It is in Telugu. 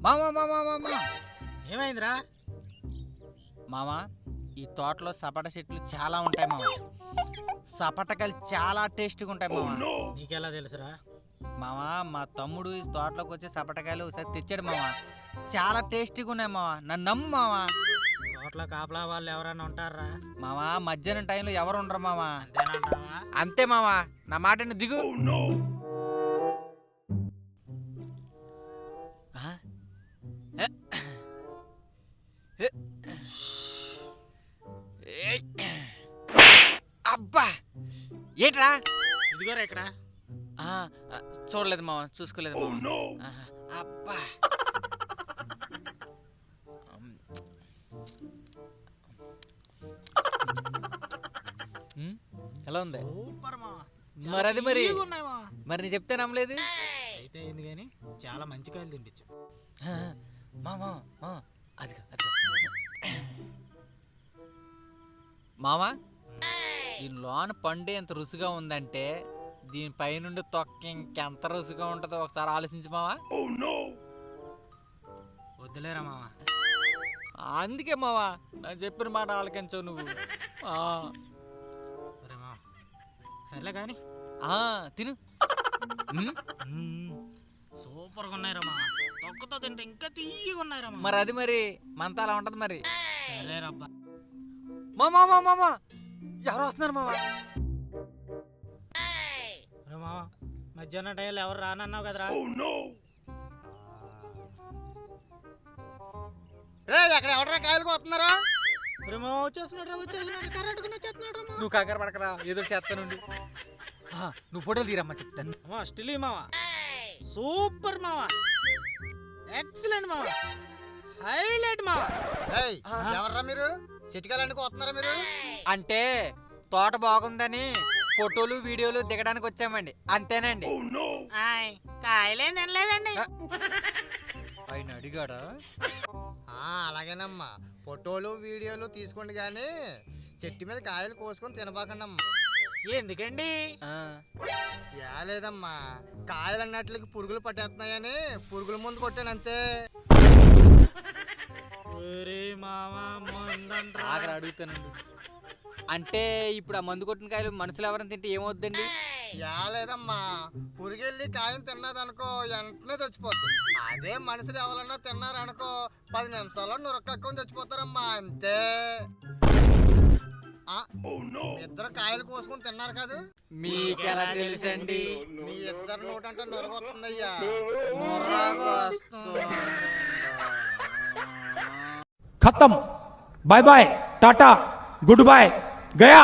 మామా మామా మామా ఏమైందిరా మామా, ఈ తోటలో సపట చెట్లు చాలా ఉంటాయి మామా. సపటకాయలు చాలా టేస్టీగా ఉంటాయి మామా. నీకెలా తెలుసురా? మామా, మా తమ్ముడు ఈ తోటలోకి వచ్చే సపటకాయలు ఒకసారి తెచ్చాడు మామా. చాలా టేస్టీగా ఉన్నాయి మామా, నన్ను నమ్ము మామా. తోటలో కాపలా వాళ్ళు ఎవరైనా ఉంటారా? మామా, మధ్యాహ్నం టైంలో ఎవరు ఉండరు మామా. అంతేనంటావా? అంతే మామా, నా మాటని దిగు. ఆ? ఏ? ఏ? ఏయ్! అబ్బా, ఏంట్రా? ఇదిగోరా ఇక్కడ. ఆ, చూడలేదు మామ, చూసుకోలేదు మామ. ఆహా, అబ్బా. ఎలా ఉంది? సూపర్ మావా. మరి అది మరి ఉన్నాయి మావా. మరి నీ చెప్తే నమ్మలేదు. అయితే ఏంది కానీ చాలా మంచి కాయలు తినిపించు. మామా అది మామా, ఈ లోన పండు ఎంత రుచిగా ఉందంటే దీని పైనుండి తొక్క ఇంకెంత రుచిగా ఉంటుందో ఒకసారి ఆలోచించు మావా. వద్దులేరా మావా. అందుకే మావా నేను చెప్పిన మాట ఆలకించవు నువ్వు. సరే మావా, సర్లే కానీ తిను. సూపర్గా ఉన్నాయిరా మావా. తొక్కతో తింటే ఇంకా తీయగా ఉన్నాయిరా మావా. మరి అది మరి మనతో అలా ఉంటది మరి. సరే రబ్బా. మామా ఎవరు వస్తున్నారు మావా? మావా, మధ్యాహ్నం టైంలో ఎవరు రానన్నావు కదరా? అక్కడ ఎవరైనా కాయలు కోస్తున్నారా? వచ్చేస్తున్నాడు కరెక్ట్గా వచ్చేస్తున్నాడు. నువ్వు కాకర పడకరా, ఏదో చేస్తానుండి. నువ్వు ఫోటోలు తీరమ్మా చెప్తాను. స్టిల్ మావా, సూపర్ మావా, ఎక్సలెంట్ మావా, హైలైట్ మావా. ఎవర్రా మీరు? చిటికలన్నీ కోస్తున్నారా మీరు? అంటే తోట బాగుందని ఫోటోలు వీడియోలు దిగడానికి వచ్చామండి, అంతేనండి. కాయలేం తినలేదండి. ఆయన అడిగాడా? అలాగేనమ్మా, ఫోటోలు వీడియోలు తీసుకోండి కానీ చెట్టు మీద కాయలు కోసుకొని తినబాకండి అమ్మా. ఎందుకండి? లేదమ్మా, కాయలు అన్నట్లకి పురుగులు పట్టేస్తున్నాయని పురుగుల ముందు కొట్టాను అంతే. ఆగరా అడుగుతానండి. అంటే ఇప్పుడు ఆ మందు కొట్టిన కాయలు మనుషులు ఎవరైనా తింటే ఏమవుద్దండి? లేదమ్మా, పురుగెళ్ళి కాయను తిన్నదనుకో వెంటనే చచ్చిపోతుంది. అదే మనుషులు ఎవరన్నా తిన్నారనుకో 10 నిమిషాల్లో నురక్కని చచ్చిపోతారమ్మా, అంతే. ఇద్దరు కాయలు కోసుకుని తిన్నారు కదా, మీకెలా తెలుసండి? మీ ఇద్దరు నోటంటే నొరగొస్తుందయ్యా. खत्म, bye bye, tata, goodbye, गया।